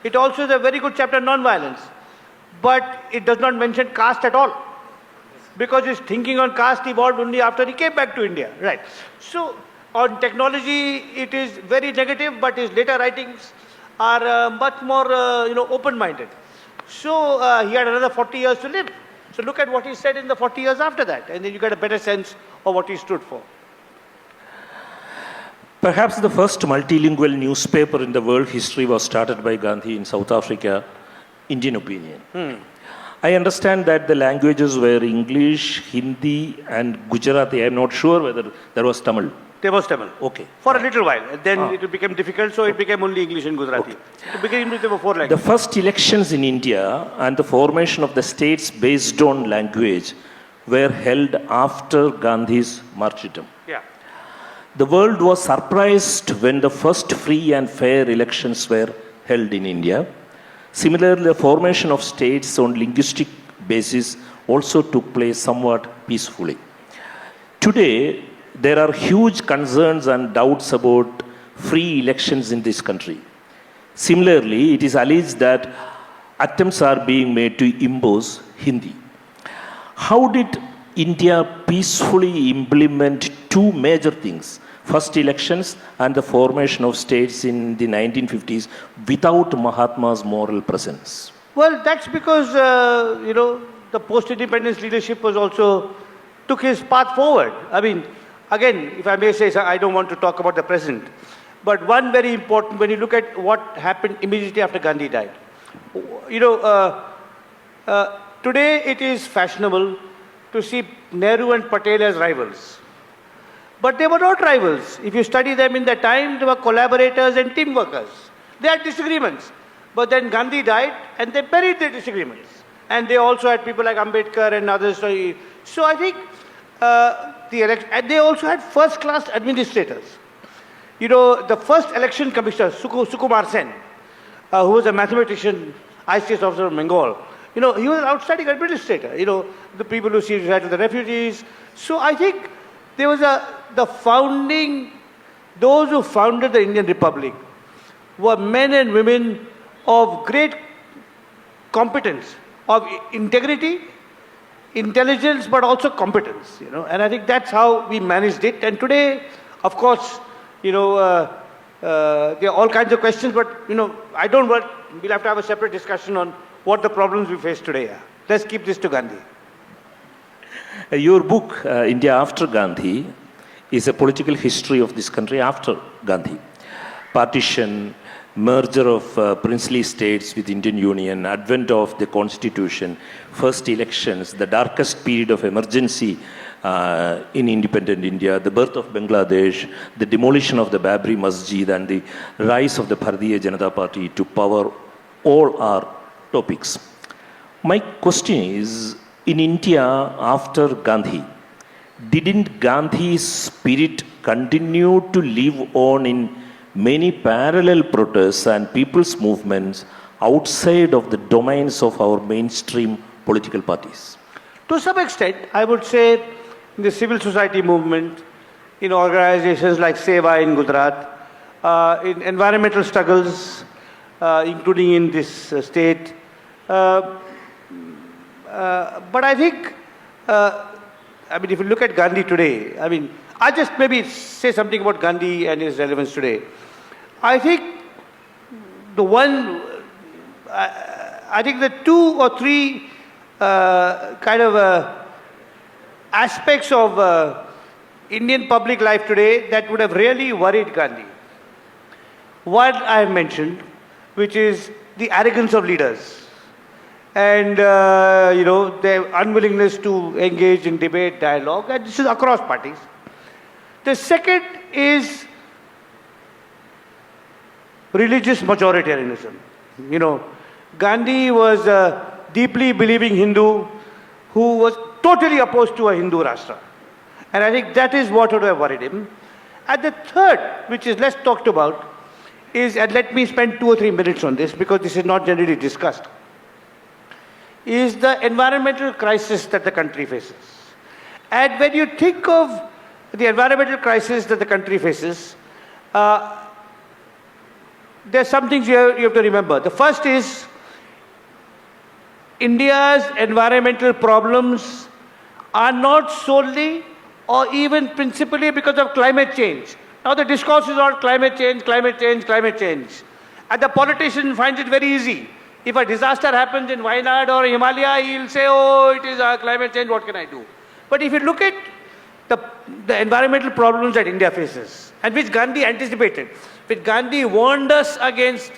It also has a very good chapter on non-violence. But it does not mention caste at all. Because his thinking on caste evolved only after he came back to India. Right. So, on technology, it is very negative, but his later writings are much more, open-minded. So, he had another 40 years to live. So, look at what he said in the 40 years after that, and then you get a better sense of what he stood for. Perhaps the first multilingual newspaper in the world history was started by Gandhi in South Africa, Indian Opinion. I understand that the languages were English, Hindi, and Gujarati. I am not sure whether there was Tamil. There was Tamil. Okay. For a little while. Then it became difficult, so it became only English and Gujarati. Okay. To begin with, there were 4 languages. The first elections in India and the formation of the states based on language were held after Gandhi's martyrdom. Yeah. The world was surprised when the first free and fair elections were held in India. Similarly, the formation of states on linguistic basis also took place somewhat peacefully. Today, there are huge concerns and doubts about free elections in this country. Similarly, it is alleged that attempts are being made to impose Hindi. How did India peacefully implement 2 major things? First elections and the formation of states in the 1950s without Mahatma's moral presence? Well, that's because, the post-independence leadership was also took his path forward. I mean, again, if I may say, I don't want to talk about the present, but one very important, when you look at what happened immediately after Gandhi died. Today it is fashionable to see Nehru and Patel as rivals. But they were not rivals. If you study them in that time, they were collaborators and team workers. They had disagreements. But then Gandhi died and they buried their disagreements. And they also had people like Ambedkar and others. So I think and they also had first-class administrators. The first election commissioner, Sukumar Sen, who was a mathematician, ICS officer from Bengal, he was an outstanding administrator. The people who see to the refugees. So I think there was those who founded the Indian Republic were men and women of great competence, of integrity, intelligence, but also competence, And I think that's how we managed it. And today, of course, there are all kinds of questions, but, I don't want, we'll have to have a separate discussion on what the problems we face today are. Let's keep this to Gandhi. Your book, India After Gandhi, is a political history of this country after Gandhi. Partition, merger of princely states with Indian Union, advent of the constitution, first elections, the darkest period of emergency in independent India, the birth of Bangladesh, the demolition of the Babri Masjid, and the rise of the Bharatiya Janata Party to power, all are topics. My question is, in India after Gandhi, didn't Gandhi's spirit continue to live on in many parallel protests and people's movements outside of the domains of our mainstream political parties? To some extent, I would say in the civil society movement, in organizations like Seva in Gujarat, in environmental struggles, including in this state. But I think, if you look at Gandhi today, I'll just maybe say something about Gandhi and his relevance today. I think I think the 2 or 3 aspects of Indian public life today that would have really worried Gandhi. One I have mentioned, which is the arrogance of leaders and their unwillingness to engage in debate, dialogue, and this is across parties. The second is religious majoritarianism. Gandhi was a deeply believing Hindu who was totally opposed to a Hindu Rashtra. And I think that is what would have worried him. And the third, which is less talked about, is, and let me spend 2 or 3 minutes on this because this is not generally discussed, is the environmental crisis that the country faces. And when you think of the environmental crisis that the country faces, there's some things you have to remember. The first is India's environmental problems are not solely or even principally because of climate change. Now the discourse is on climate change, climate change, climate change. And the politician finds it very easy. If a disaster happens in Wayanad or Himalaya, he'll say, oh, it is climate change, what can I do? But if you look at the environmental problems that India faces, and which Gandhi anticipated, which Gandhi warned us against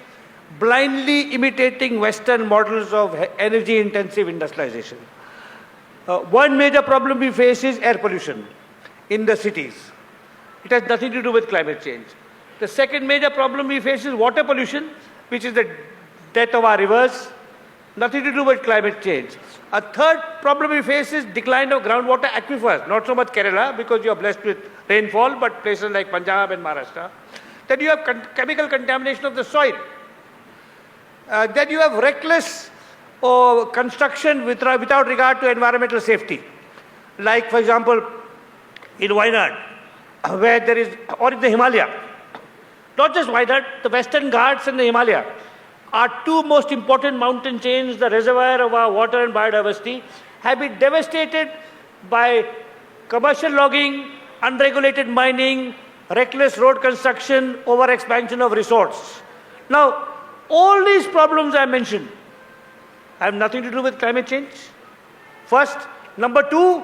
blindly imitating Western models of energy-intensive industrialization. One major problem we face is air pollution in the cities. It has nothing to do with climate change. The second major problem we face is water pollution, which is the death of our rivers, nothing to do with climate change. A third problem we face is decline of groundwater aquifers, not so much Kerala because you are blessed with rainfall, but places like Punjab and Maharashtra. Then you have chemical contamination of the soil. Then you have reckless construction without regard to environmental safety. Like, for example, in Wayanad, where there is, or in the Himalaya. Not just Wayanad, the Western Ghats and the Himalaya are 2 most important mountain chains, the reservoir of our water and biodiversity, have been devastated by commercial logging, unregulated mining, reckless road construction, over-expansion of resorts. Now, all these problems I mentioned have nothing to do with climate change. First. Number 2,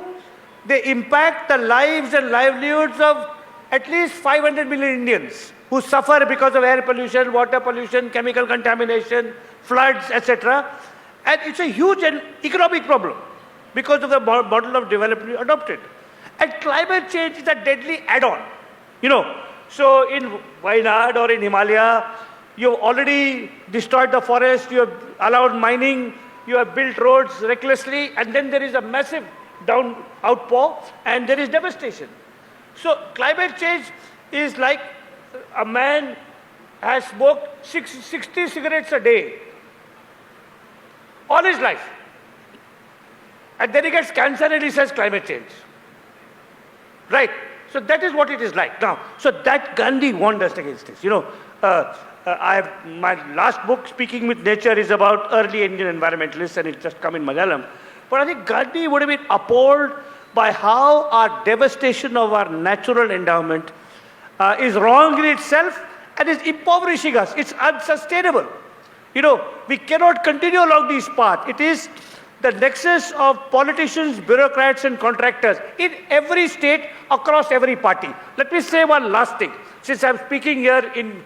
they impact the lives and livelihoods of at least 500 million Indians who suffer because of air pollution, water pollution, chemical contamination, floods, etc. And it's a huge economic problem because of the model of development adopted. And climate change is a deadly add-on. So in Wayanad or in Himalaya, you've already destroyed the forest, you have allowed mining, you have built roads recklessly, and then there is a massive outpour and there is devastation. So climate change is like a man has smoked 60 cigarettes a day all his life. And then he gets cancer and he says climate change. Right? So that is what it is like. Now, so that Gandhi warned us against this. My last book, Speaking with Nature, is about early Indian environmentalists, and it's just come in Malayalam. But I think Gandhi would have been appalled by how our devastation of our natural endowment is wrong in itself and is impoverishing us. It's unsustainable. We cannot continue along this path. It is the nexus of politicians, bureaucrats and contractors in every state, across every party. Let me say one last thing. Since I'm speaking here in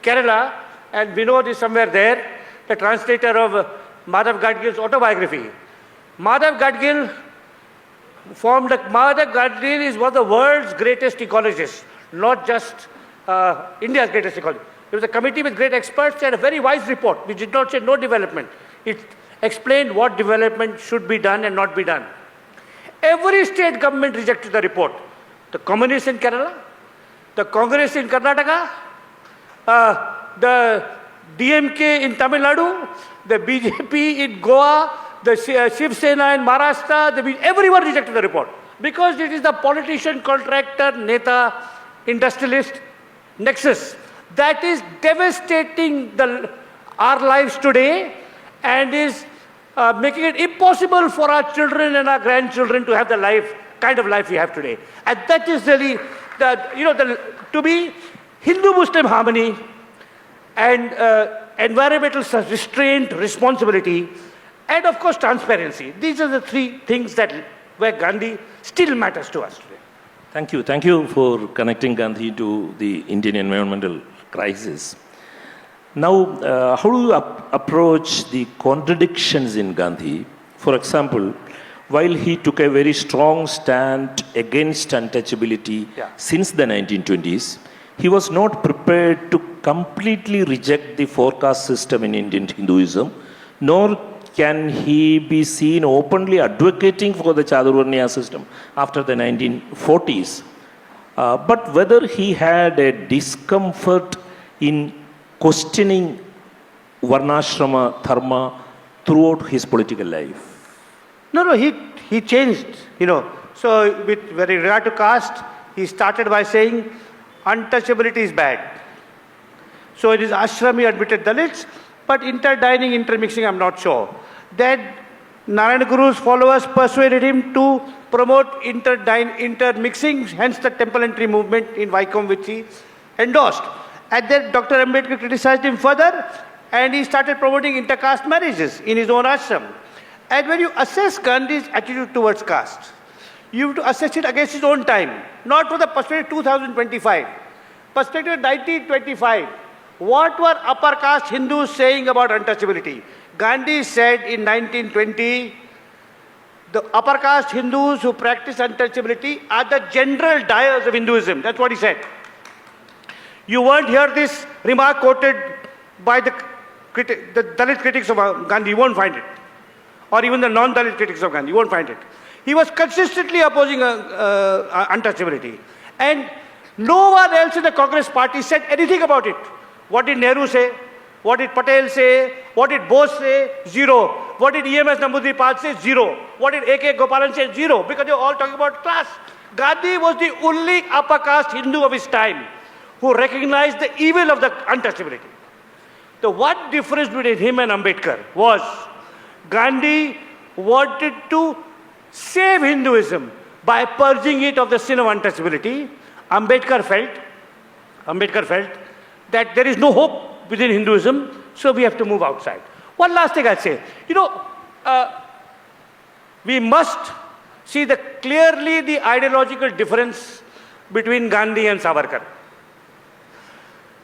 Kerala, and Vinod is somewhere there, the translator of Madhav Gadgil's autobiography. Madhav Gadgil is one of the world's greatest ecologists, not just India's greatest ecologist. There was a committee with great experts and a very wise report, which did not say no development. It explained what development should be done and not be done. Every state government rejected the report. The communists in Kerala, the Congress in Karnataka, the DMK in Tamil Nadu, the BJP in Goa, the Shiv Sena in Maharashtra, everyone rejected the report. Because it is the politician, contractor, neta, industrialist nexus that is devastating our lives today and is making it impossible for our children and our grandchildren to have the kind of life we have today. And that is really, to be Hindu-Muslim harmony and environmental restraint, responsibility, and of course transparency. These are the three things where Gandhi still matters to us today. Thank you. Thank you for connecting Gandhi to the Indian environmental crisis. Now, how do you approach the contradictions in Gandhi? For example, while he took a very strong stand against untouchability since the 1920s, he was not prepared to completely reject the forecast system in Indian Hinduism, nor can he be seen openly advocating for the Chaturvarnya system after the 1940s. But whether he had a discomfort in questioning Varnashrama Dharma throughout his political life? No, he changed, So with regard to caste, he started by saying untouchability is bad. So it is ashram he admitted Dalits, but interdining, intermixing, I'm not sure. That Narayana Guru's followers persuaded him to promote intermixing, hence the temple entry movement in Vaikom which he endorsed. And then Dr. Ambedkar criticized him further and he started promoting intercaste marriages in his own ashram. And when you assess Gandhi's attitude towards caste, you have to assess it against his own time, not for the perspective 2025. Perspective 1925. What were upper caste Hindus saying about untouchability? Gandhi said in 1920, the upper caste Hindus who practice untouchability are the general dyers of Hinduism. That's what he said. You won't hear this remark quoted by the Dalit critics of Gandhi. You won't find it. Or even the non-Dalit critics of Gandhi. You won't find it. He was consistently opposing untouchability. And no one else in the Congress party said anything about it. What did Nehru say? What did Patel say? What did Bose say? Zero. What did EMS Namboodiripad say? Zero. What did A.K. Gopalan say? Zero. Because they were all talking about class. Gandhi was the only upper caste Hindu of his time who recognized the evil of the untouchability. The one difference between him and Ambedkar was Gandhi wanted to save Hinduism by purging it of the sin of untouchability. Ambedkar felt that there is no hope within Hinduism, so we have to move outside. One last thing I'll say. We must see clearly the ideological difference between Gandhi and Savarkar.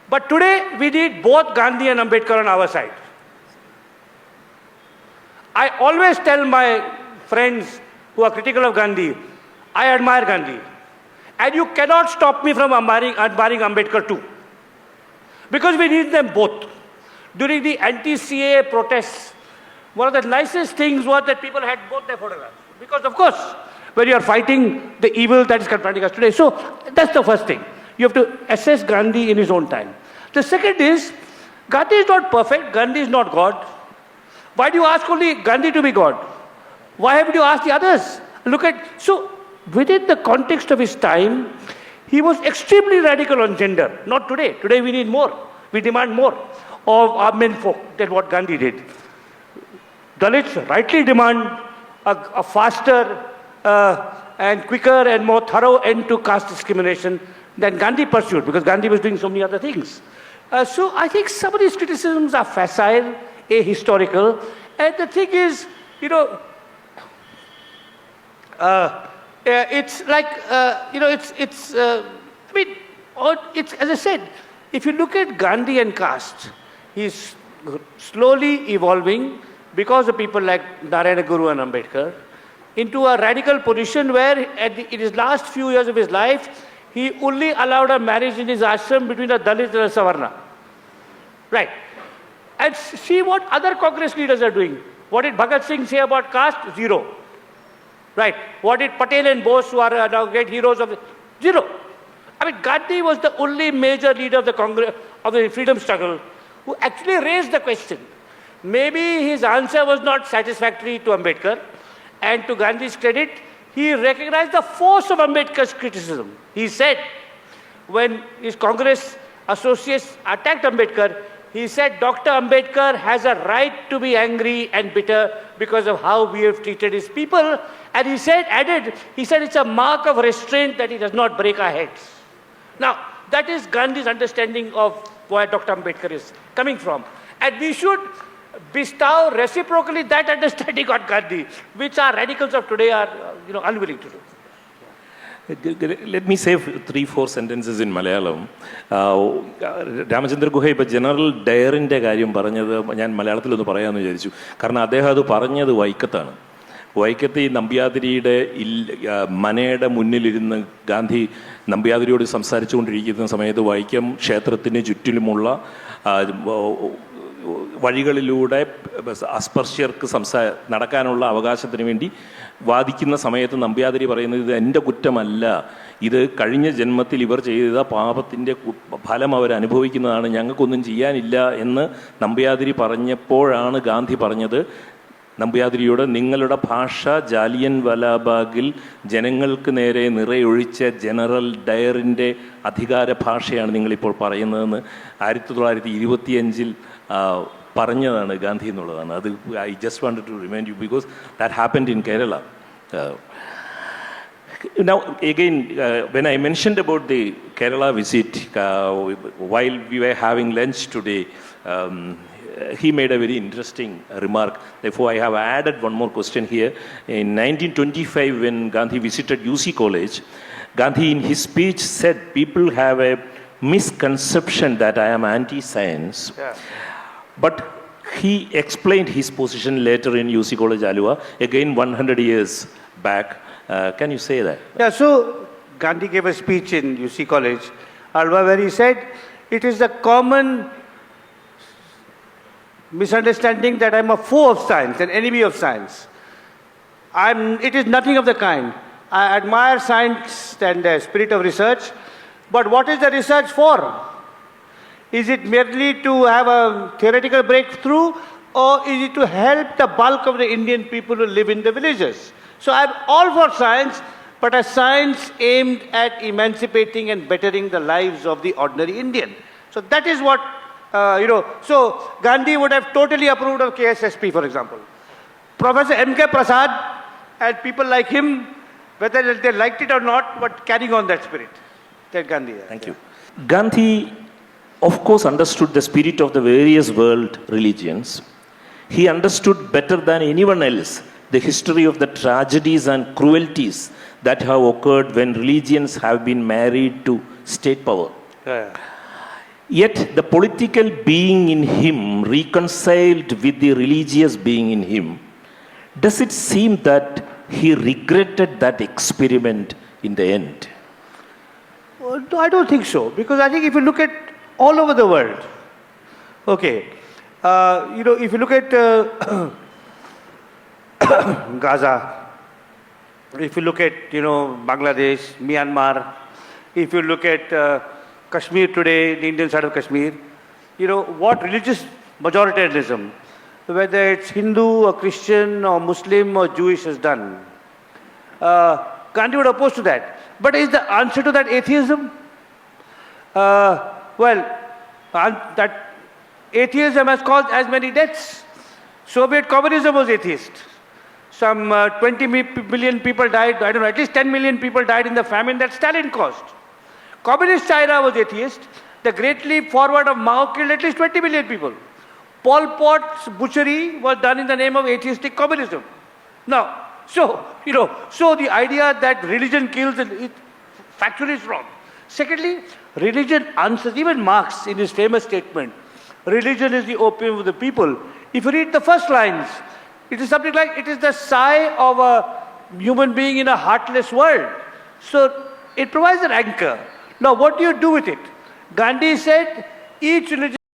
But today, we need both Gandhi and Ambedkar on our side. I always tell my friends who are critical of Gandhi, I admire Gandhi. And you cannot stop me from admiring Ambedkar too. Because we need them both. During the anti-CAA protests, one of the nicest things was that people had both their photographs. Because of course, when you are fighting the evil that is confronting us today. So that's the first thing. You have to assess Gandhi in his own time. The second is, Gandhi is not perfect, Gandhi is not God. Why do you ask only Gandhi to be God? Why haven't you asked the others? So within the context of his time, he was extremely radical on gender. Not today. Today we need more. We demand more of our men folk than what Gandhi did. Dalits rightly demand a faster and quicker and more thorough end to caste discrimination than Gandhi pursued, because Gandhi was doing so many other things. So I think some of these criticisms are facile, ahistorical, and the thing is, it's like, it's as I said, if you look at Gandhi and caste, he's slowly evolving because of people like Narayana Guru and Ambedkar into a radical position where in his last few years of his life, he only allowed a marriage in his ashram between a Dalit and a Savarna. Right. And see what other Congress leaders are doing. What did Bhagat Singh say about caste? Zero. Right. What did Patel and Bose, who are now great heroes of zero. I mean, Gandhi was the only major leader of the Congress, of the freedom struggle, who actually raised the question. Maybe his answer was not satisfactory to Ambedkar, and to Gandhi's credit, he recognized the force of Ambedkar's criticism. He said, when his Congress associates attacked Ambedkar, he said, Dr. Ambedkar has a right to be angry and bitter because of how we have treated his people. And he said, it's a mark of restraint that he does not break our heads. Now, that is Gandhi's understanding of where Dr. Ambedkar is coming from. And we should bestow reciprocally that understanding on Gandhi, which our radicals of today are unwilling to do. Let me say 3-4 sentences in Malayalam. Ramachandra Guha ഇപ്പോൾ general ഡയറിൻ്റെ കാര്യം പറഞ്ഞത് ഞാൻ മലയാളത്തിലൊന്ന് പറയാമെന്ന് വിചാരിച്ചു. കാരണം അദ്ദേഹം അത് പറഞ്ഞത് വൈക്കത്താണ്. വൈക്കത്ത് ഈ നമ്പ്യാതിരിയുടെ മനയുടെ മുന്നിലിരുന്ന് ഗാന്ധി നമ്പ്യാതിരിയോട് സംസാരിച്ചുകൊണ്ടിരിക്കുന്ന സമയത്ത് വൈക്കം ക്ഷേത്രത്തിന് ചുറ്റിലുമുള്ള വഴികളിലൂടെ അസ്പർശ്യർക്ക് നടക്കാനുള്ള അവകാശത്തിന് വേണ്ടി വാദിക്കുന്ന സമയത്ത് നമ്പ്യാതിരി പറയുന്നത് ഇത് എൻ്റെ കുറ്റമല്ല, ഇത് കഴിഞ്ഞ ജന്മത്തിൽ ഇവർ ചെയ്ത പാപത്തിൻ്റെ ഫലം അവർ അനുഭവിക്കുന്നതാണ്, ഞങ്ങൾക്കൊന്നും ചെയ്യാനില്ല എന്ന് നമ്പ്യാതിരി പറഞ്ഞപ്പോഴാണ് ഗാന്ധി പറഞ്ഞത് നമ്പ്യാതിരിയോട്, നിങ്ങളുടെ ഭാഷ ജാലിയൻ വാലാബാഗിൽ ജനങ്ങൾക്ക് നേരെ നിറയൊഴിച്ച ജനറൽ ഡയറിൻ്റെ അധികാര ഭാഷയാണ് നിങ്ങളിപ്പോൾ പറയുന്നതെന്ന് 1925 പറഞ്ഞതാണ് ഗാന്ധി എന്നുള്ളതാണ്. അത് I just wanted to remind you because that happened in Kerala. Now again, when I mentioned about the Kerala visit, while we were having lunch today, he made a very interesting remark. Therefore, I have added one more question here. In 1925, when Gandhi visited UC College, Gandhi in his speech said, people have a misconception that I am anti-science. Yeah. But he explained his position later in UC College, Alua, again 100 years back. Can you say that? Yeah, so Gandhi gave a speech in UC College, Alwa, where he said, it is the common misunderstanding that I'm a foe of science, an enemy of science. It is nothing of the kind. I admire science and the spirit of research, but what is the research for? Is it merely to have a theoretical breakthrough, or is it to help the bulk of the Indian people who live in the villages? So I'm all for science, but a science aimed at emancipating and bettering the lives of the ordinary Indian. So that is what, so Gandhi would have totally approved of KSSP, for example. Professor M.K. Prasad and people like him, whether they liked it or not, but carrying on that spirit. That Gandhi. Thank you. Gandhi, of course, understood the spirit of the various world religions. He understood better than anyone else the history of the tragedies and cruelties that have occurred when religions have been married to state power. Yeah. Yet the political being in him reconciled with the religious being in him. Does it seem that he regretted that experiment in the end? I don't think so, because I think if you look at all over the world, okay, if you look at Gaza, if you look at, Bangladesh, Myanmar, if you look at Kashmir today, the Indian side of Kashmir, what religious majoritarianism, whether it's Hindu or Christian or Muslim or Jewish has done. Gandhi would oppose to that. But is the answer to that atheism? That atheism has caused as many deaths. Soviet communism was atheist. Some 20 million people died, I don't know, at least 10 million people died in the famine that Stalin caused. Communist China was atheist. The great leap forward of Mao killed at least 20 million people. Pol Pot's butchery was done in the name of atheistic communism. Now, so the idea that religion kills, it factually is wrong. Secondly, religion answers, even Marx in his famous statement, religion is the opium of the people. If you read the first lines, it is something like, it is the sigh of a human being in a heartless world. So it provides an anchor. Now what do you do with it? Gandhi said, each religion